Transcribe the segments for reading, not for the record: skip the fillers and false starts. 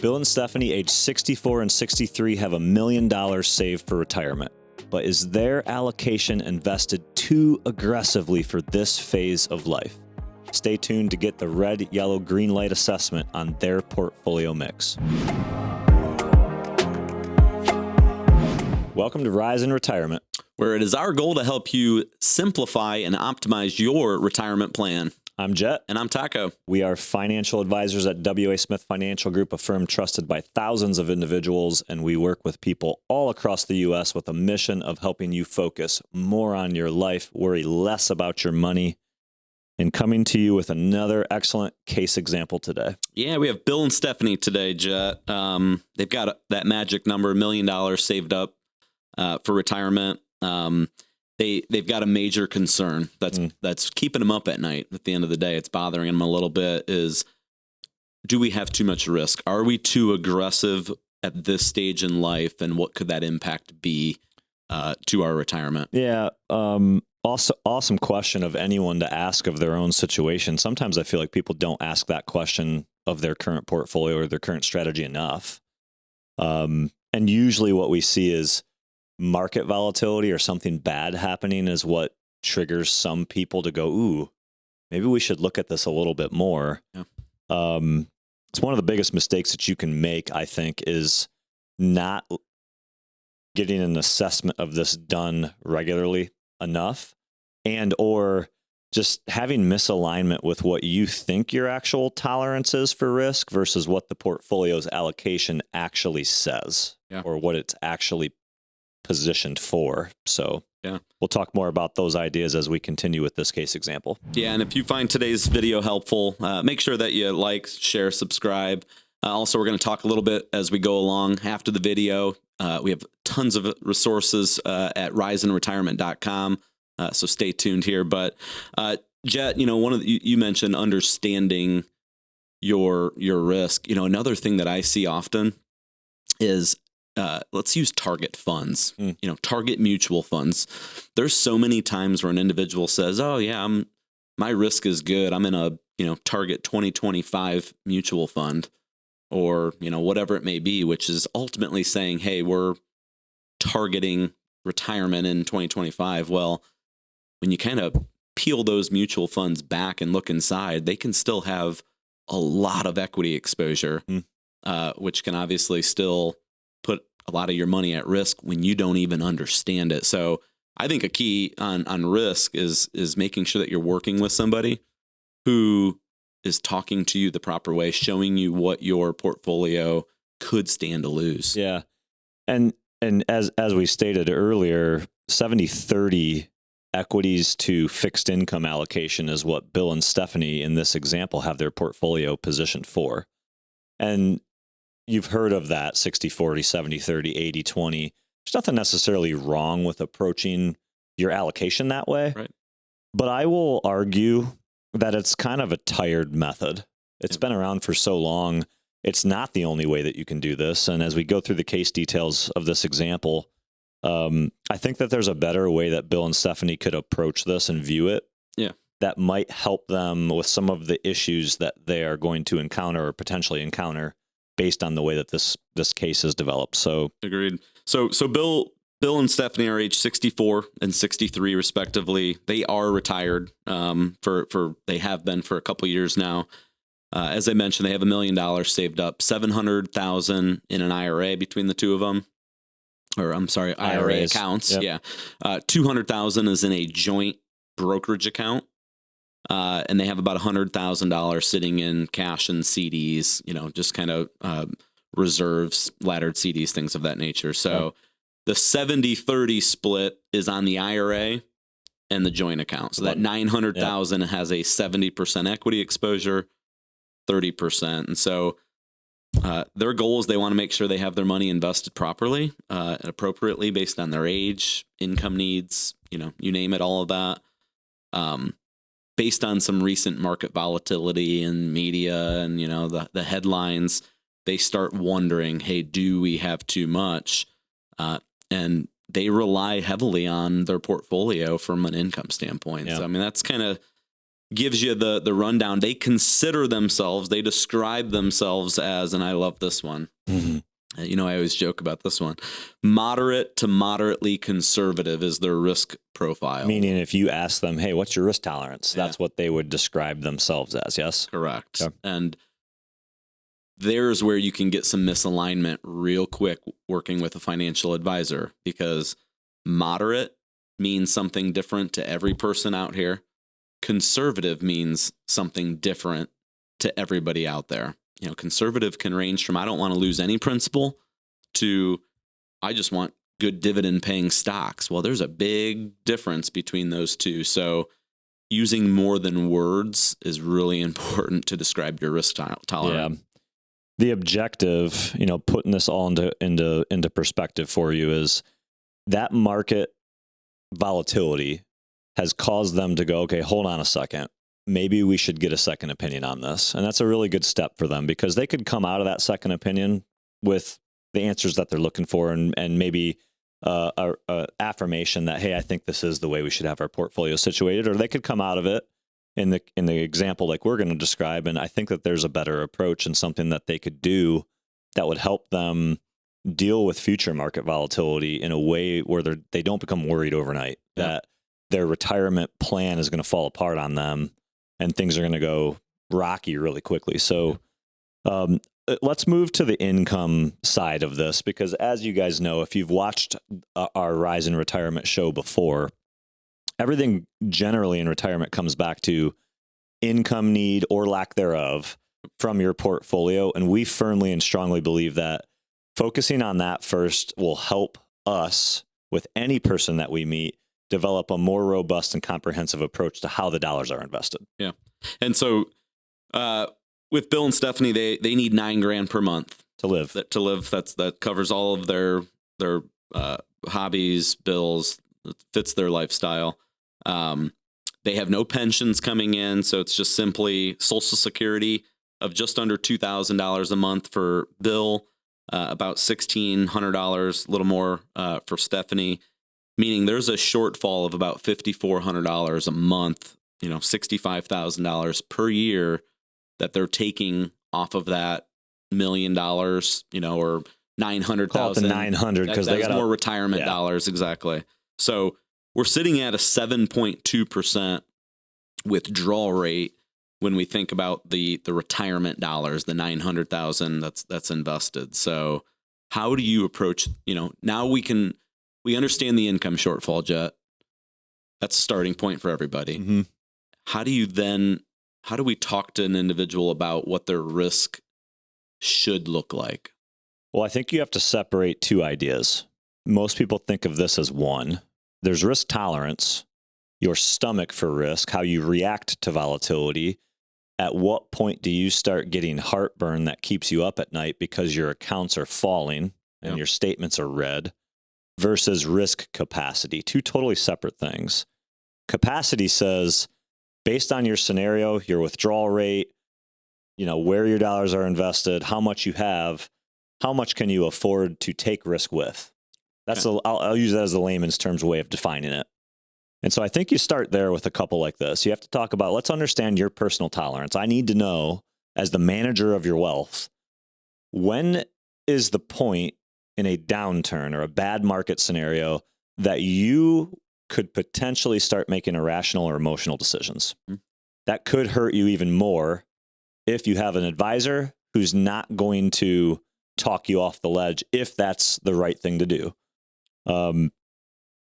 Bill and Stephanie, age 64 and 63, have $1 million saved for retirement. But is their allocation invested too aggressively for this phase of life? Stay tuned to get the red, yellow, green light assessment on their portfolio mix. Welcome to Rise in Retirement, where it is our goal to help you simplify and optimize your retirement plan. I'm Jet. And I'm Taco. We are financial advisors at W.A. Smith Financial Group, a firm trusted by thousands of individuals, and we work with people all across the U.S. with a mission of helping you focus more on your life, worry less about your money, and coming to you with another excellent case example today. Yeah, we have Bill and Stephanie today, Jet. They've got that magic number, $1 million saved up for retirement. They've got a major concern that's keeping them up at night. At the end of the day, it's bothering them a little bit. Is, do we have too much risk? Are we too aggressive at this stage in life? And what could that impact be to our retirement? Yeah. Also, awesome question of anyone to ask of their own situation. Sometimes I feel like people don't ask that question of their current portfolio or their current strategy enough. And usually what we see is market volatility or something bad happening is what triggers some people to go, ooh, maybe we should look at this a little bit more. Yeah. It's one of the biggest mistakes that you can make, I think, is not getting an assessment of this done regularly enough, and or just having misalignment with what you think your actual tolerance is for risk versus what the portfolio's allocation actually says, or what it's actually positioned for. So we'll talk more about those ideas as we continue with this case example. Yeah, and if you find today's video helpful, make sure that you like, share, subscribe. Also, we're going to talk a little bit as we go along after the video. We have tons of resources at riseinretirement.com, so stay tuned here. But Jet, you mentioned understanding your risk. Another thing that I see often is let's use target funds, target mutual funds. There's so many times where an individual says, oh yeah, my risk is good. I'm in a, target 2025 mutual fund, or, whatever it may be, which is ultimately saying, hey, we're targeting retirement in 2025. Well, when you kind of peel those mutual funds back and look inside, they can still have a lot of equity exposure, which can obviously still put a lot of your money at risk when you don't even understand it. So I think a key on risk is making sure that you're working with somebody who is talking to you the proper way, showing you what your portfolio could stand to lose. Yeah. And as we stated earlier, 70-30 equities to fixed income allocation is what Bill and Stephanie in this example have their portfolio positioned for. And you've heard of that 60-40, 70-30, 80-20. There's nothing necessarily wrong with approaching your allocation that way. Right. But I will argue that it's kind of a tired method. It's been around for so long. It's not the only way that you can do this. And as we go through the case details of this example, I think that there's a better way that Bill and Stephanie could approach this and view it. Yeah. That might help them with some of the issues that they are going to encounter or potentially encounter based on the way that this case is developed. So agreed. So Bill and Stephanie are age 64 and 63 respectively. They are retired. They have been for a couple years now. As I mentioned, they have $1 million saved up, $700,000 in an IRA between the two of them. Or I'm sorry, IRA accounts. Yep. Yeah. $200,000 is in a joint brokerage account. And they have about $100,000 sitting in cash and CDs, just kind of reserves, laddered CDs, things of that nature. So the 70-30 split is on the IRA and the joint account. So that $900,000 has a 70% equity exposure, 30%. And so their goal is they want to make sure they have their money invested properly and appropriately based on their age, income needs, you name it, all of that. Based on some recent market volatility in media and, the headlines, they start wondering, hey, do we have too much? And they rely heavily on their portfolio from an income standpoint. Yeah. So, I mean, that's kind of gives you the rundown. They consider themselves, they describe themselves as, and I love this one. Mm-hmm. I always joke about this one. Moderate to moderately conservative is their risk profile. Meaning if you ask them, hey, what's your risk tolerance? That's what they would describe themselves as, yes? Correct. Yeah. And there's where you can get some misalignment real quick working with a financial advisor, because moderate means something different to every person out here. Conservative means something different to everybody out there. Conservative can range from, I don't want to lose any principal, to I just want good dividend paying stocks. Well, there's a big difference between those two. So using more than words is really important to describe your risk tolerance. Yeah. The objective, putting this all into perspective for you, is that market volatility has caused them to go, okay, hold on a second. Maybe we should get a second opinion on this. And that's a really good step for them, because they could come out of that second opinion with the answers that they're looking for, and maybe a affirmation that, hey, I think this is the way we should have our portfolio situated. Or they could come out of it in the example like we're going to describe, and I think that there's a better approach and something that they could do that would help them deal with future market volatility in a way where they don't become worried overnight that their retirement plan is going to fall apart on them and things are going to go rocky really quickly. So let's move to the income side of this, because as you guys know, if you've watched our Rise in Retirement show before, everything generally in retirement comes back to income need or lack thereof from your portfolio. And we firmly and strongly believe that focusing on that first will help us, with any person that we meet, develop a more robust and comprehensive approach to how the dollars are invested. Yeah. And so with Bill and Stephanie, they need $9,000 per month to live. That covers all of their hobbies, bills, fits their lifestyle. They have no pensions coming in, so it's just simply Social Security of just under $2,000 a month for Bill, about $1,600, a little more for Stephanie, meaning there's a shortfall of about $5,400 a month, $65,000 per year that they're taking off of that $1 million, or 900,000. Call it the 900 because they got more retirement dollars. Exactly. So we're sitting at a 7.2% withdrawal rate when we think about the retirement dollars, the 900,000 that's invested. So how do you approach, now we understand the income shortfall, Jet. That's a starting point for everybody. Mm-hmm. How do we talk to an individual about what their risk should look like? Well, I think you have to separate two ideas. Most people think of this as one. There's risk tolerance, your stomach for risk, how you react to volatility. At what point do you start getting heartburn that keeps you up at night because your accounts are falling and your statements are red, versus risk capacity? Two totally separate things. Capacity says, based on your scenario, your withdrawal rate, where your dollars are invested, how much you have, how much can you afford to take risk with? I'll use that as the layman's terms way of defining it. And so I think you start there with a couple like this. You have to talk about, let's understand your personal tolerance. I need to know, as the manager of your wealth, when is the point in a downturn or a bad market scenario that you could potentially start making irrational or emotional decisions? Mm-hmm. That could hurt you even more if you have an advisor who's not going to talk you off the ledge, if that's the right thing to do.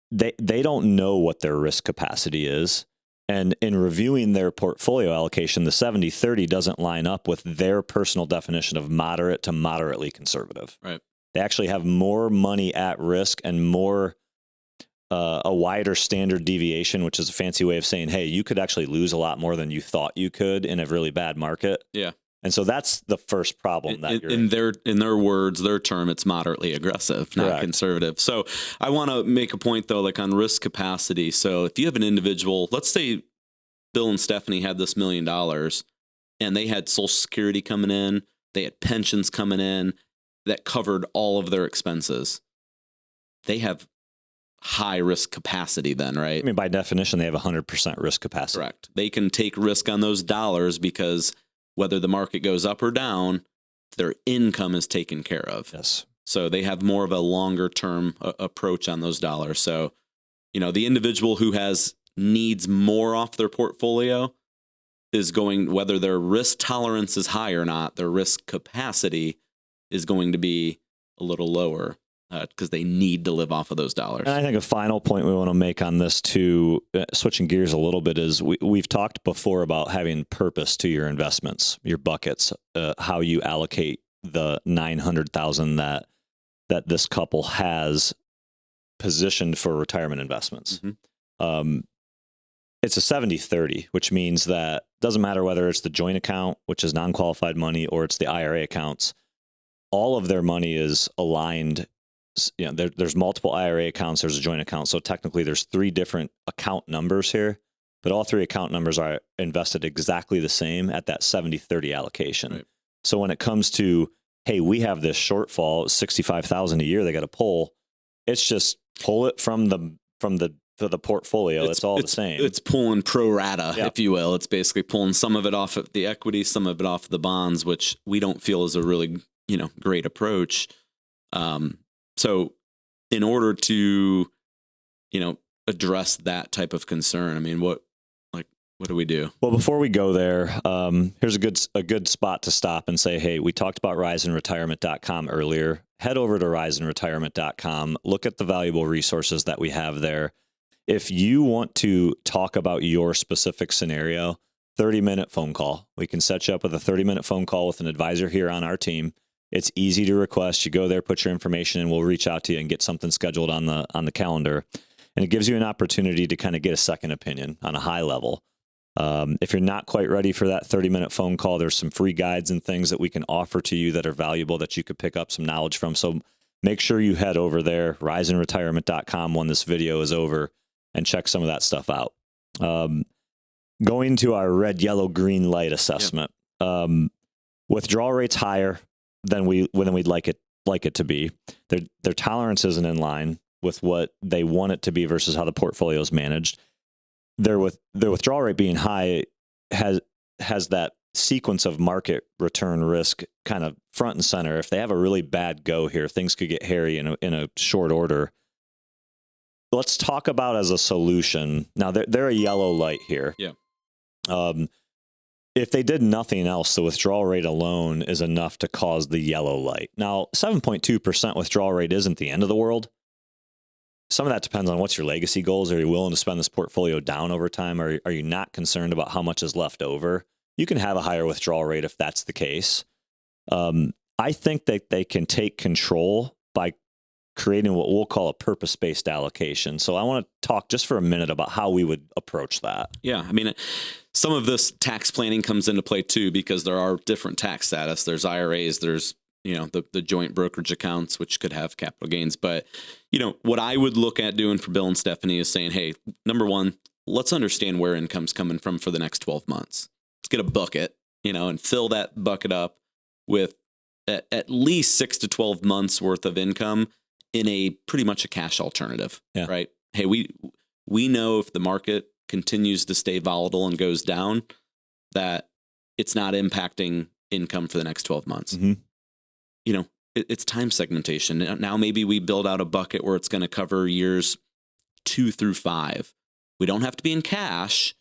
They don't know what their risk capacity is. And in reviewing their portfolio allocation, the 70-30 doesn't line up with their personal definition of moderate to moderately conservative. Right. They actually have more money at risk and more a wider standard deviation, which is a fancy way of saying, hey, you could actually lose a lot more than you thought you could in a really bad market. Yeah. And so that's the first problem that in their words, their term, it's moderately aggressive, not Correct. Conservative. So I want to make a point though, like on risk capacity. So if you have an individual, let's say Bill and Stephanie had this $1 million and they had Social Security coming in, they had pensions coming in that covered all of their expenses. They have high risk capacity then, right? I mean, by definition, they have 100% risk capacity. Correct. They can take risk on those dollars because whether the market goes up or down, their income is taken care of. Yes. So they have more of a longer term approach on those dollars. So, the individual who needs more off their portfolio is going, whether their risk tolerance is high or not, their risk capacity is going to be a little lower because they need to live off of those dollars. And I think a final point we want to make on this too, switching gears a little bit, is we've talked before about having purpose to your investments, your buckets, how you allocate the $900,000 that this couple has positioned for retirement investments. Mm-hmm. It's a 70-30, which means that it doesn't matter whether it's the joint account, which is non-qualified money, or it's the IRA accounts. All of their money is aligned. There's multiple IRA accounts. There's a joint account. So technically there's 3 different account numbers here, but all 3 account numbers are invested exactly the same at that 70-30 allocation. Right. So when it comes to, hey, we have this shortfall, $65,000 a year they got to pull, it's just pull it from the portfolio. It's all the same. It's pulling pro rata, if you will. It's basically pulling some of it off of the equity, some of it off of the bonds, which we don't feel is a really, great approach. So in order to, address that type of concern, I mean, what do we do? Well, before we go there, here's a good spot to stop and say, hey, we talked about riseandretirement.com earlier. Head over to riseandretirement.com. Look at the valuable resources that we have there. If you want to talk about your specific scenario, 30-minute phone call. We can set you up with a 30-minute phone call with an advisor here on our team. It's easy to request. You go there, put your information in, we'll reach out to you and get something scheduled on the calendar. And it gives you an opportunity to kind of get a second opinion on a high level. If you're not quite ready for that 30-minute phone call, there's some free guides and things that we can offer to you that are valuable that you could pick up some knowledge from. So make sure you head over there, riseandretirement.com, when this video is over, and check some of that stuff out. Going to our red, yellow, green light assessment. Withdrawal rates higher than we'd like it to be. Their tolerance isn't in line with what they want it to be versus how the portfolio is managed. Their withdrawal rate being high has that sequence of market return risk kind of front and center. If they have a really bad go here, things could get hairy in a short order. Let's talk about as a solution. Now they're a yellow light here. Yeah. If they did nothing else, the withdrawal rate alone is enough to cause the yellow light. Now, 7.2% withdrawal rate isn't the end of the world. Some of that depends on what's your legacy goals. Are you willing to spend this portfolio down over time? Or are you not concerned about how much is left over? You can have a higher withdrawal rate if that's the case. I think that they can take control by creating what we'll call a purpose-based allocation. So I want to talk just for a minute about how we would approach that. Yeah, I mean, some of this tax planning comes into play too, because there are different tax status. There's IRAs, there's the joint brokerage accounts, which could have capital gains. But, what I would look at doing for Bill and Stephanie is saying, hey, number one, let's understand where income's coming from for the next 12 months. Let's get a bucket, and fill that bucket up with at least 6 to 12 months worth of income in a pretty much a cash alternative, right? Hey, we know if the market continues to stay volatile and goes down, that it's not impacting income for the next 12 months. Mm-hmm. It's time segmentation. Now maybe we build out a bucket where it's going to cover years 2 through 5. We don't have to be in cash,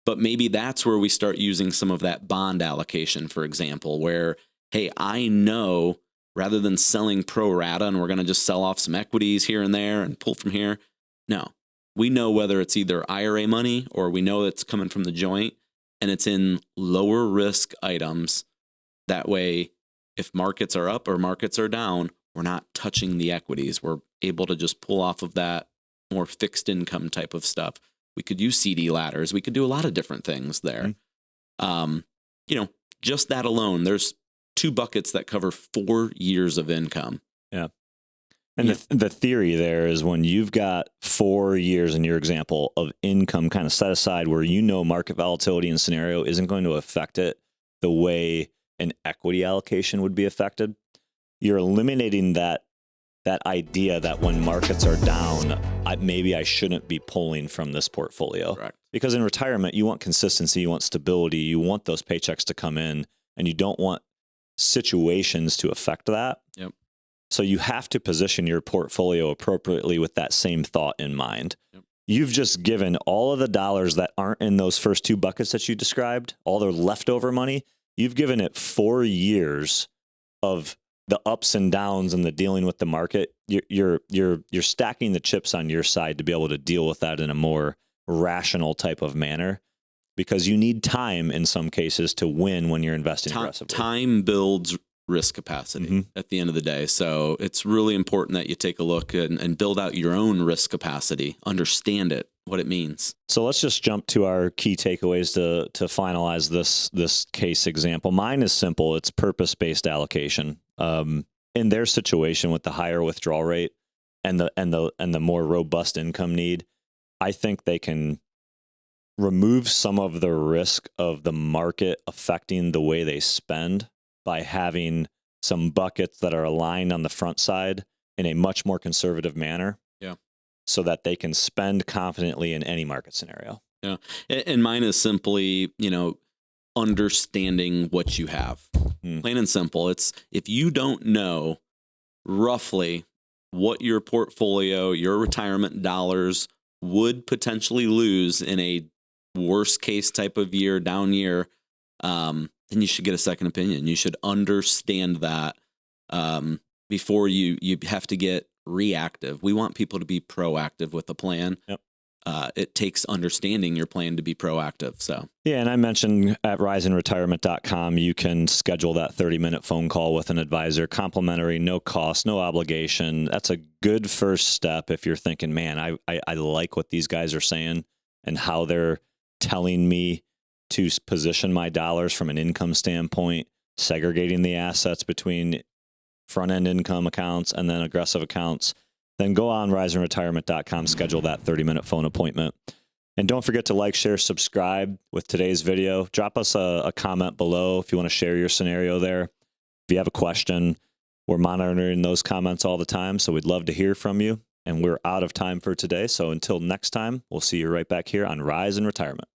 but maybe that's where we start using some of that bond allocation, for example, where, hey, I know rather than selling pro rata and we're going to just sell off some equities here and there and pull from here. No, we know whether it's either IRA money or we know it's coming from the joint and it's in lower risk items. That way, if markets are up or markets are down, we're not touching the equities. We're able to just pull off of that more fixed income type of stuff. We could use CD ladders. We could do a lot of different things there. Mm-hmm. Just that alone, there's 2 buckets that cover 4 years of income. Yeah. And the theory there is when you've got 4 years in your example of income kind of set aside where market volatility and scenario isn't going to affect it the way an equity allocation would be affected, you're eliminating that that idea that when markets are down, maybe I shouldn't be pulling from this portfolio. Correct. Because in retirement, you want consistency, you want stability, you want those paychecks to come in, and you don't want situations to affect that. Yep. So you have to position your portfolio appropriately with that same thought in mind. Yep. You've just given all of the dollars that aren't in those first two buckets that you described, all the leftover money, you've given it 4 years of the ups and downs and the dealing with the market. You're stacking the chips on your side to be able to deal with that in a more rational type of manner, because you need time in some cases to win when you're investing aggressively. Time builds risk capacity at the end of the day. So it's really important that you take a look and build out your own risk capacity, understand it, what it means. So let's just jump to our key takeaways to finalize this case example. Mine is simple. It's purpose-based allocation. In their situation with the higher withdrawal rate and the more robust income need, I think they can remove some of the risk of the market affecting the way they spend by having some buckets that are aligned on the front side in a much more conservative manner. Yeah. So that they can spend confidently in any market scenario. Yeah. And mine is simply, understanding what you have. Plain and simple. It's if you don't know roughly what your portfolio, your retirement dollars would potentially lose in a worst case type of year, down year, then you should get a second opinion. You should understand that before you have to get reactive. We want people to be proactive with the plan. Yep. It takes understanding your plan to be proactive. So yeah, and I mentioned at risingretirement.com, you can schedule that 30-minute phone call with an advisor, complimentary, no cost, no obligation. That's a good first step if you're thinking, man, I like what these guys are saying and how they're telling me to position my dollars from an income standpoint, segregating the assets between front-end income accounts and then aggressive accounts. Then go on risingretirement.com, schedule that 30-minute phone appointment. And don't forget to like, share, subscribe with today's video. Drop us a comment below if you want to share your scenario there. If you have a question, we're monitoring those comments all the time, so we'd love to hear from you. And we're out of time for today, so until next time, we'll see you right back here on Rise in Retirement.